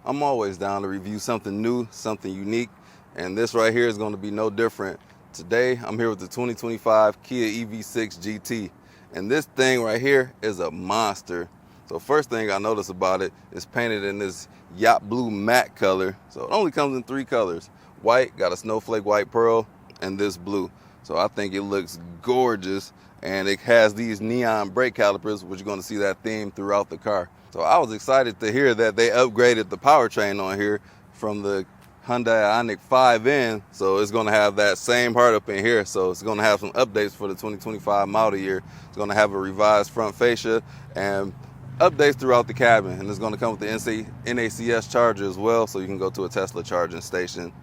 I'm always down to review something new, something unique, and this right here is going to be no different. Today, I'm here with the 2025 Kia EV6 GT, and this thing right here is a monster. So first thing I notice about it is painted in this yacht blue matte color. So it only comes in 3 colors. White, got a snowflake white pearl, and this blue. So I think it looks gorgeous, and it has these neon brake calipers, which you're going to see that theme throughout the car. So I was excited to hear that they upgraded the powertrain on here from the Hyundai Ioniq 5N, so it's going to have that same heart up in here. So it's going to have some updates for the 2025 model year. It's going to have a revised front fascia and updates throughout the cabin, and it's going to come with the NACS charger as well, so you can go to a Tesla charging station.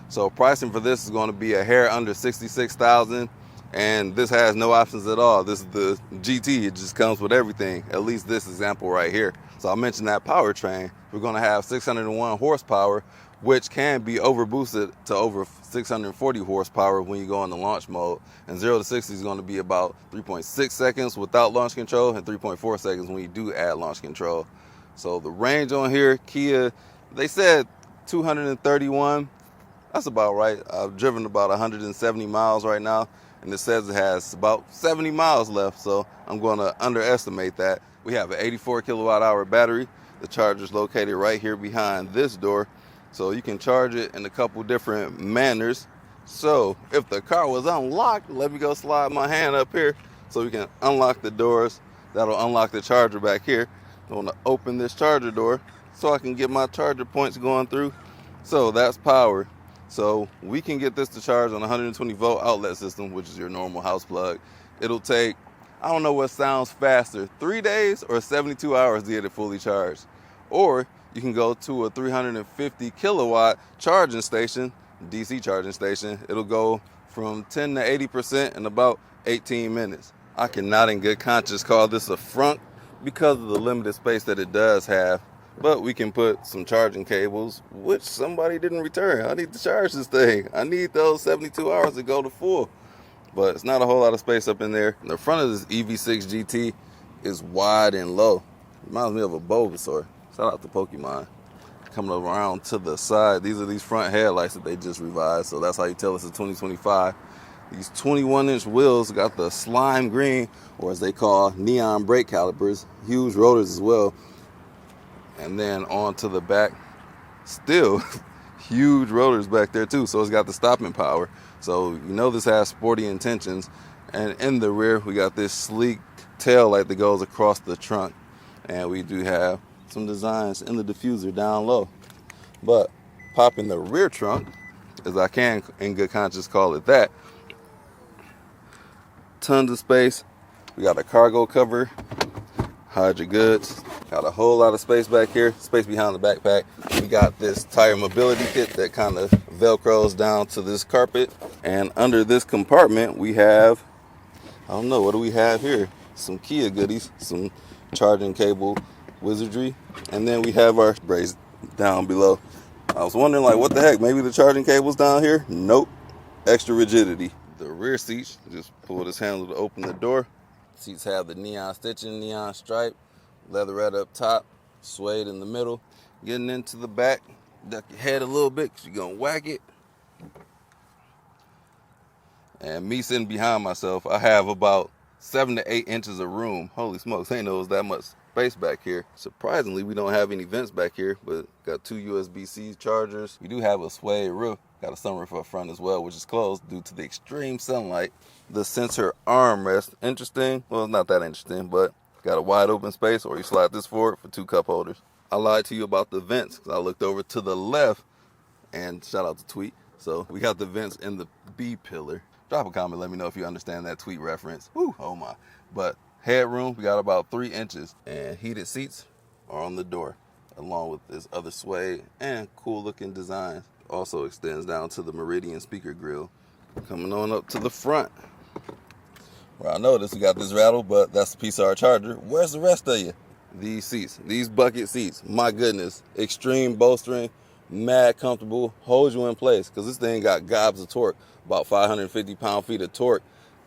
So pricing for this is going to be a hair under $66,000, and this has no options at all. This is the GT. It just comes with everything, at least this example right here. So I mentioned that powertrain. We're going to have 601 horsepower, which can be overboosted to over 640 horsepower when you go into launch mode. And 0 to 60 is going to be about 3.6 seconds without launch control and 3.4 seconds when you do add launch control. So the range on here, Kia, they said 231. That's about right. I've driven about 170 miles right now, and it says it has about 70 miles left, so I'm going to underestimate that. We have an 84 kilowatt hour battery. The charger is located right here behind this door, so you can charge it in a couple different manners. So if the car was unlocked, let me go slide my hand up here so we can unlock the doors. That'll unlock the charger back here. I want to open this charger door so I can get my charger points going through. So that's power. So we can get this to charge on a 120 volt outlet system, which is your normal house plug. It'll take, I don't know what sounds faster, 3 days or 72 hours to get it fully charged. Or you can go to a 350 kilowatt charging station, DC charging station. It'll go from 10 to 80% in about 18 minutes. I cannot in good conscience call this a front because of the limited space that it does have. But we can put some charging cables, which somebody didn't return. I need to charge this thing. I need those 72 hours to go to full. But it's not a whole lot of space up in there. The front of this EV6 GT is wide and low. Reminds me of a Bulbasaur. Shout out to Pokemon. Coming around to the side. These are these front headlights that they just revised. So that's how you tell it's a 2025. These 21-inch wheels got the slime green, or as they call neon brake calipers. Huge rotors as well. And then on to the back, still huge rotors back there too. So it's got the stopping power. So you know this has sporty intentions. And in the rear, we got this sleek tail light that goes across the trunk. And we do have some designs in the diffuser down low. But popping the rear trunk, as I can in good conscience call it that, tons of space. We got a cargo cover, hide your goods. Got a whole lot of space back here, space behind the backpack. We got this tire mobility kit that kind of velcros down to this carpet. And under this compartment, we have, I don't know, what do we have here? Some Kia goodies, some charging cable wizardry. And then we have our brace down below. I was wondering, like, what the heck? Maybe the charging cable's down here? Nope. Extra rigidity. The rear seats, just pull this handle to open the door. Seats have the neon stitching, neon stripe. Leatherette up top, suede in the middle. Getting into the back, duck your head a little bit because you're going to whack it. And me sitting behind myself, I have about 7 to 8 inches of room. Holy smokes, ain't know it was that much space back here. Surprisingly, we don't have any vents back here, but got 2 USB-C chargers. We do have a suede roof. Got a sunroof up front as well, which is closed due to the extreme sunlight. The sensor armrest, interesting. Well, it's not that interesting, but got a wide open space, or you slide this forward for 2 cup holders. I lied to you about the vents because I looked over to the left, and shout out to Tweet. So we got the vents in the B pillar. Drop a comment, let me know if you understand that Tweet reference. Woo, oh my. But headroom, we got about 3 inches, and heated seats are on the door, along with this other suede and cool looking designs. Also extends down to the Meridian speaker grill. Coming on up to the front. Well, I noticed we got this rattle, but that's the piece of our charger. Where's the rest of you? These seats, these bucket seats, my goodness. Extreme bolstering, mad comfortable, holds you in place because this thing got gobs of torque, about 550 pound-feet of torque.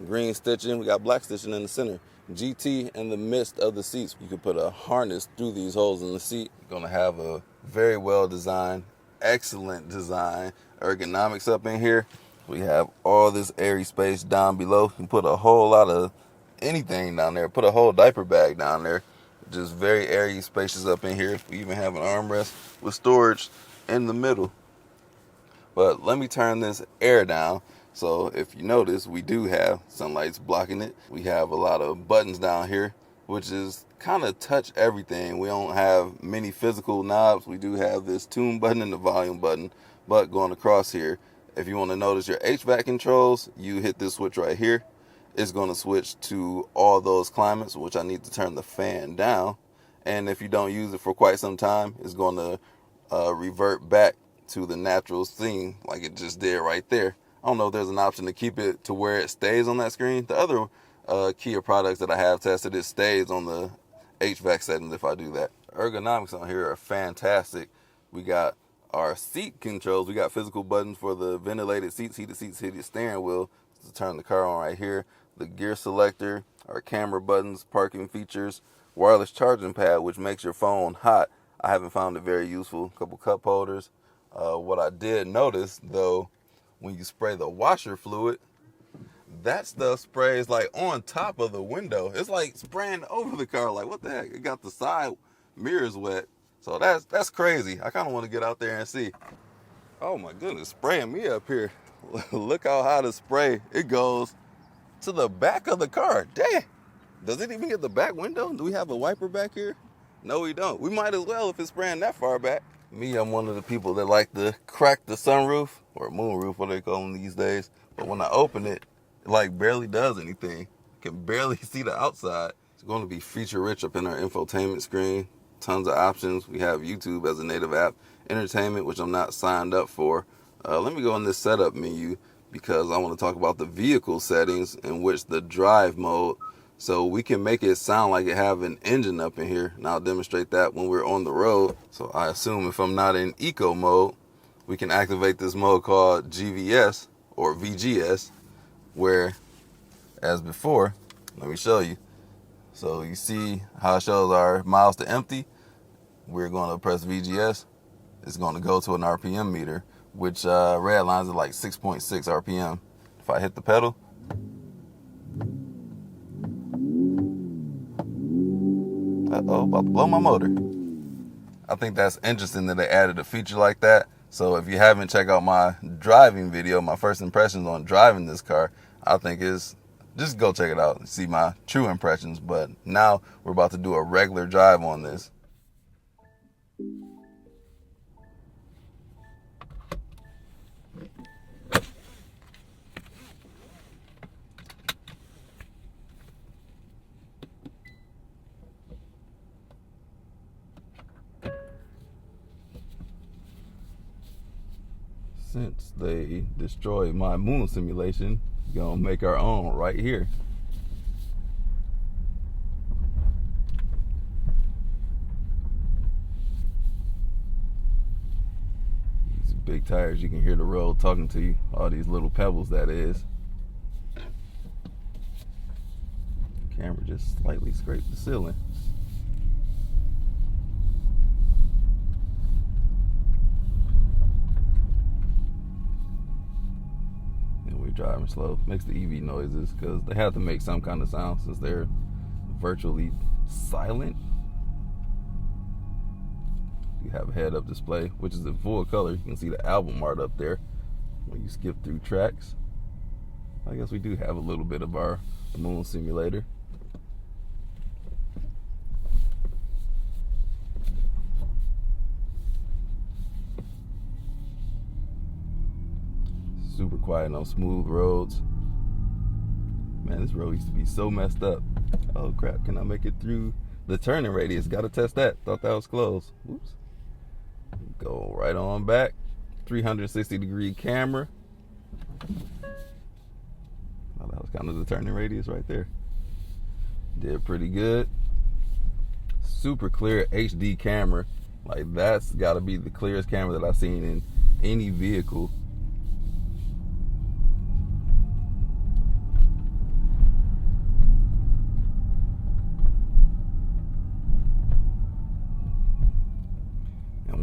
Green stitching, we got black stitching in the center. GT in the midst of the seats. You can put a harness through these holes in the seat. You're gonna have a Very well designed, excellent design. Ergonomics up in here. We have all this airy space down below. You can put a whole lot of anything down there. Put a whole diaper bag down there. Just very airy, spacious up in here. We even have an armrest with storage in the middle. But let me turn this air down. So if you notice, we do have sunlights blocking it. We have a lot of buttons down here, which is kind of touch everything. We don't have many physical knobs. We do have this tune button and the volume button. But going across here, if you want to notice your HVAC controls, you hit this switch right here. It's going to switch to all those climates, which I need to turn the fan down. And if you don't use it for quite some time, it's going to revert back to the natural scene like it just did right there. I don't know if there's an option to keep it to where it stays on that screen. The other Kia products that I have tested, it stays on the HVAC settings if I do that. Ergonomics on here are fantastic. We got our seat controls. We got physical buttons for the ventilated seats, heated steering wheel to turn the car on right here. The gear selector, our camera buttons, parking features, wireless charging pad, which makes your phone hot. I haven't found it very useful. A couple cup holders. What I did notice, though, when you spray the washer fluid, that stuff sprays like on top of the window. It's like spraying over the car. Like, what the heck? It got the side mirrors wet. So that's crazy. I kind of want to get out there and see. Oh my goodness, spraying me up here. Look how high the spray. It goes to the back of the car. Dang. Does it even get the back window? Do we have a wiper back here? No, we don't. We might as well if it's spraying that far back. Me, I'm one of the people that like to crack the sunroof, or moonroof, what they call them these days. But when I open it, it like barely does anything. You can barely see the outside. It's going to be feature rich up in our infotainment screen. Tons of options. We have YouTube as a native app. Entertainment, which I'm not signed up for. Let me go in this setup menu because I want to talk about the vehicle settings in which the drive mode. So we can make it sound like it have an engine up in here. And I'll demonstrate that when we're on the road. So I assume if I'm not in eco mode, we can activate this mode called GVS or VGS, where as before, let me show you. So you see how it shows our miles to empty. We're going to press VGS. It's going to go to an RPM meter, which red lines at like 6.6 RPM. If I hit the pedal, about to blow my motor. I think that's interesting that they added a feature like that. So if you haven't checked out my driving video, my first impressions on driving this car, I think is just go check it out and see my true impressions. But now we're about to do a regular drive on this. Since they destroyed my moon simulation, we're gonna make our own right here. These big tires, you can hear the road talking to you. All these little pebbles, that is. The camera just slightly scraped the ceiling. Driving slow makes the EV noises because they have to make some kind of sound since they're virtually silent. You have a head-up display, which is in full color. You can see the album art up there when you skip through tracks. I guess we do have a little bit of our moon simulator. Super quiet on smooth roads. Man, this road used to be so messed up. Oh crap, can I make it through the turning radius? Gotta test that. Thought that was closed. Oops. Go right on back. 360-degree camera. Oh, that was kind of the turning radius right there. Did pretty good. Super clear HD camera. Like, that's gotta be the clearest camera that I've seen in any vehicle.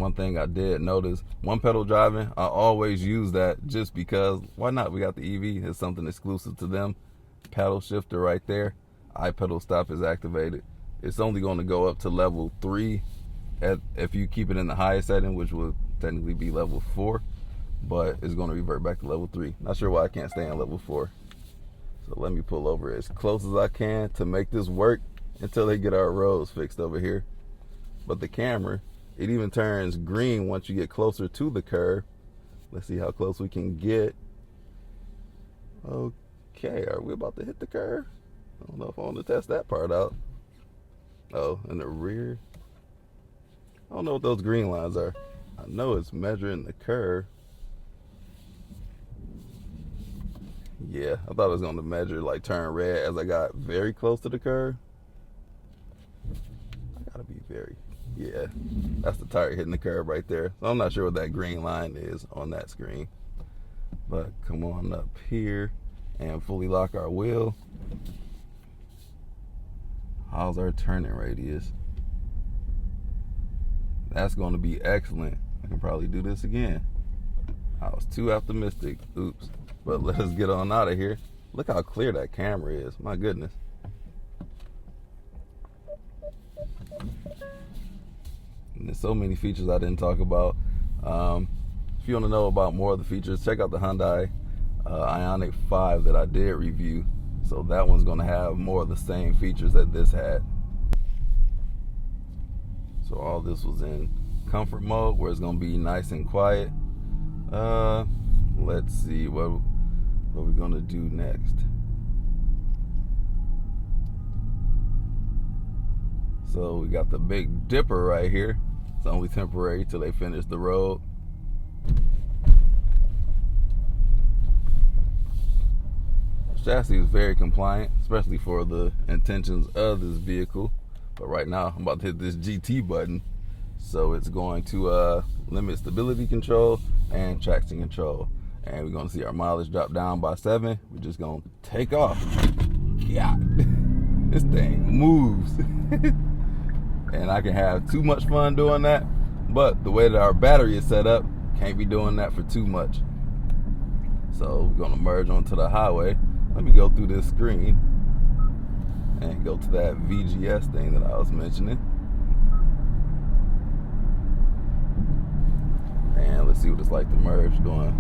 one thing I did notice, one pedal driving, I always use that just because, why not? We got the EV, it's something exclusive to them. Paddle shifter right there, iPedal stop is activated. It's only going to go up to level 3 if you keep it in the highest setting, which would technically be level 4, but it's going to revert back to level 3. Not sure why I can't stay on level 4. So let me pull over as close as I can to make this work until they get our roads fixed over here. But the camera, it even turns green once you get closer to the curb. Let's see how close we can get. Okay, are we about to hit the curb? I don't know if I want to test that part out. Oh, in the rear. I don't know what those green lines are. I know it's measuring the curve. Yeah, I thought it was going to measure, like turn red as I got very close to the curve. I gotta be very, yeah, that's the tire hitting the curb right there. So I'm not sure what that green line is on that screen. But come on up here and fully lock our wheel. How's our turning radius? That's going to be excellent. I can probably do this again. I was too optimistic. Oops. But let us get on out of here. Look how clear that camera is. My goodness. And there's so many features I didn't talk about. If you want to know about more of the features, check out the Hyundai Ioniq 5 that I did review. So that one's going to have more of the same features that this had. So all this was in comfort mode, where it's going to be nice and quiet. Let's see what we're going to do next. So we got the Big Dipper right here. It's only temporary till they finish the road. The chassis is very compliant, especially for the intentions of this vehicle. But right now, I'm about to hit this GT button. So it's going to limit stability control and traction control. And we're going to see our mileage drop down by 7. We're just going to take off. Yeah, this thing moves. And I can have too much fun doing that. But the way that our battery is set up, can't be doing that for too much. So we're going to merge onto the highway. Let me go through this screen and go to that VGS thing that I was mentioning. And let's see what it's like to merge. Doing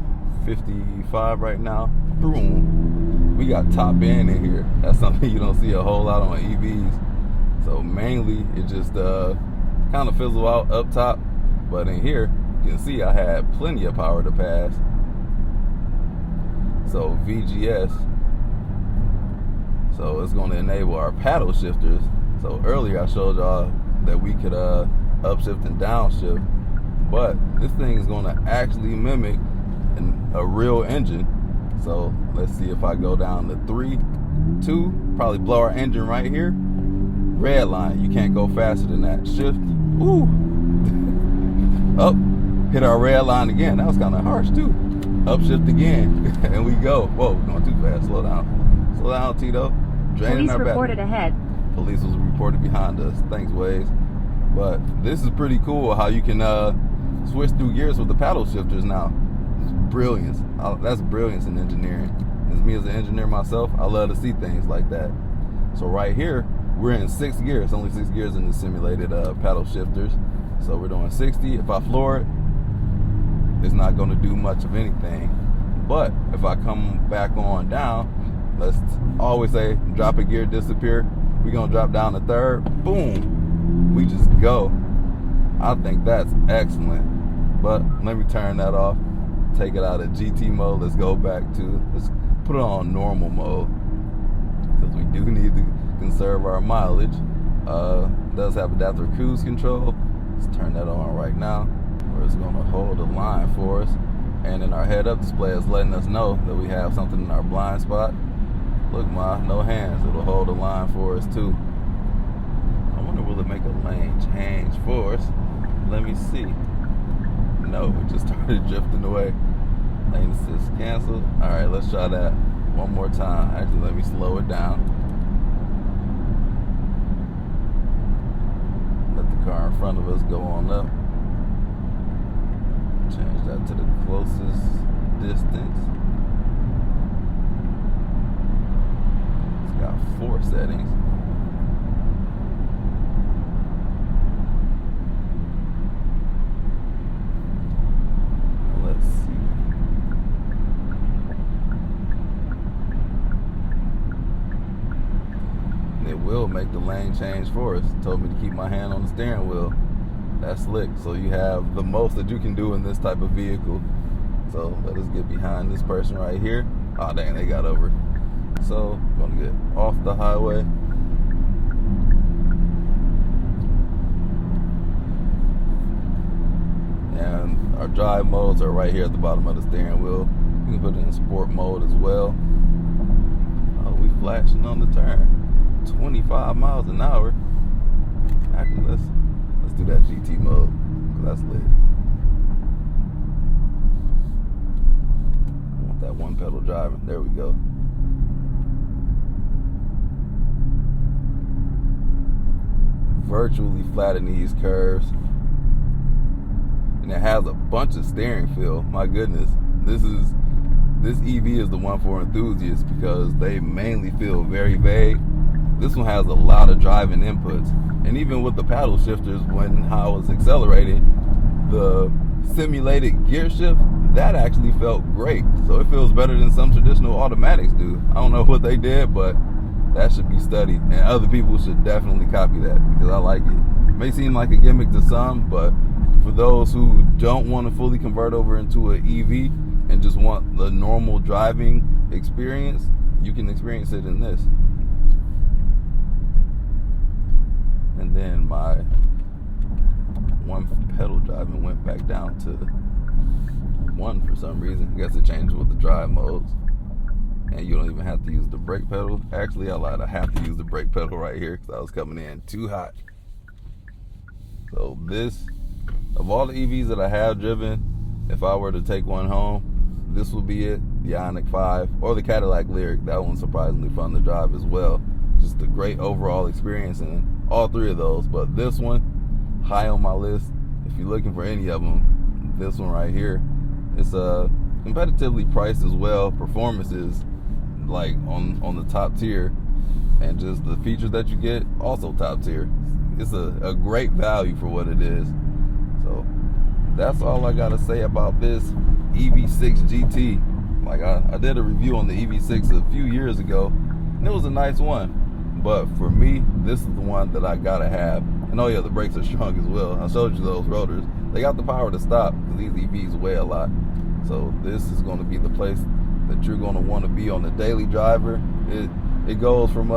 55 right now. Boom. We got top end in here. That's something you don't see a whole lot on EVs. So mainly it just kind of fizzle out up top. But in here, you can see I had plenty of power to pass. So VGS. So it's going to enable our paddle shifters. So earlier I showed y'all that we could upshift and downshift. But this thing is going to actually mimic a real engine. So let's see if I go down to 3, 2, probably blow our engine right here. Red line, you can't go faster than that. Shift, ooh. Up, hit our red line again. That was kind of harsh too. Upshift again, and we go. Whoa, we're going too fast. Slow down. Slow down, Tito. Draining Police our reported battery. ahead. Police was reported behind us. Thanks, Waze. But this is pretty cool how you can switch through gears with the paddle shifters now. It's brilliance. That's brilliance in engineering. As me as an engineer myself, I love to see things like that. So right here, we're in 6 gears. Only 6 gears in the simulated paddle shifters. So we're doing 60. If I floor it, it's not going to do much of anything. But if I come back on down, let's always say drop a gear, disappear. We're going to drop down to 3rd. Boom. We just go. I think that's excellent. But let me turn that off. Take it out of GT mode. Let's go back to, let's put it on normal mode. Because we do need to conserve our mileage. It does have adaptive cruise control. Let's turn that on right now. Where it's going to hold a line for us. And then our head-up display is letting us know that we have something in our blind spot. Look, no hands. It'll hold a line for us too. I wonder, will it make a lane change for us? Let me see. No, it just started drifting away. Lane assist canceled. All right, let's try that one more time. Actually, let me slow it down. Let the car in front of us go on up. that to the closest distance. It's got 4 settings. Let's see. It will make the lane change for us. It told me to keep my hand on the steering wheel. That's slick. So you have the most that you can do in this type of vehicle. So let us get behind this person right here. Oh dang, they got over. So I'm gonna get off the highway. And our drive modes are right here at the bottom of the steering wheel. You can put it in sport mode as well. Oh, we flashing on the turn. 25 miles an hour. Actually, let's do that GT mode, because that's lit. I want that one pedal driving. There we go. Virtually flat in these curves. And it has a bunch of steering feel. My goodness. This EV is the one for enthusiasts, because they mainly feel very vague. This one has a lot of driving inputs. And even with the paddle shifters, when I was accelerating, the simulated gear shift, that actually felt great. So it feels better than some traditional automatics do. I don't know what they did, but that should be studied. And other people should definitely copy that, because I like it. It may seem like a gimmick to some, but for those who don't want to fully convert over into an EV and just want the normal driving experience, you can experience it in this. And then my one pedal driving went back down to 1 for some reason. I guess it changed with the drive modes. And you don't even have to use the brake pedal. Actually, I lied. I have to use the brake pedal right here, because I was coming in too hot. So this, of all the EVs that I have driven, if I were to take one home, this would be it. The Ioniq 5 or the Cadillac Lyriq. That one's surprisingly fun to drive as well. Just a great overall experience in all 3 of those. But this one, high on my list. If you're looking for any of them, this one right here, it's competitively priced as well. Performance is like on the top tier, and just the features that you get, also top tier. It's a great value for what it is. So that's all I gotta say about this EV6 GT. Like I did a review on the EV6 a few years ago, and it was a nice one. But for me, this is the one that I gotta have. And oh yeah, the brakes are strong as well. I showed you those rotors. They got the power to stop, because these EVs weigh a lot. So this is gonna be the place that you're gonna wanna be on the daily driver. It goes from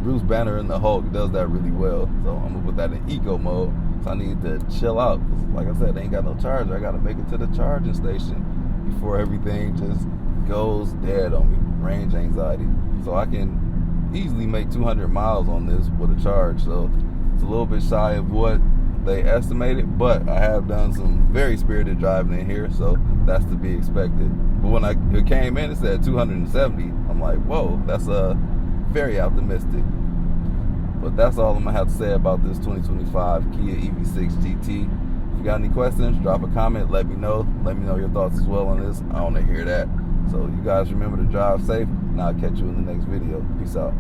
Bruce Banner in the Hulk, does that really well. So I'm gonna put that in eco mode. So I need to chill out. Like I said, they ain't got no charger. I gotta make it to the charging station before everything just goes dead on me. Range anxiety. So I can easily make 200 miles on this with a charge. So it's a little bit shy of what they estimated, but I have done some very spirited driving in here, so that's to be expected. But when it came in, it said 270. I'm like, whoa, that's very optimistic. But that's all I'm gonna have to say about this 2025 Kia EV6 GT. If you got any questions, drop a comment, let me know. Let me know your thoughts as well on this. I want to hear that. So you guys remember to drive safe, and I'll catch you in the next video. Peace out.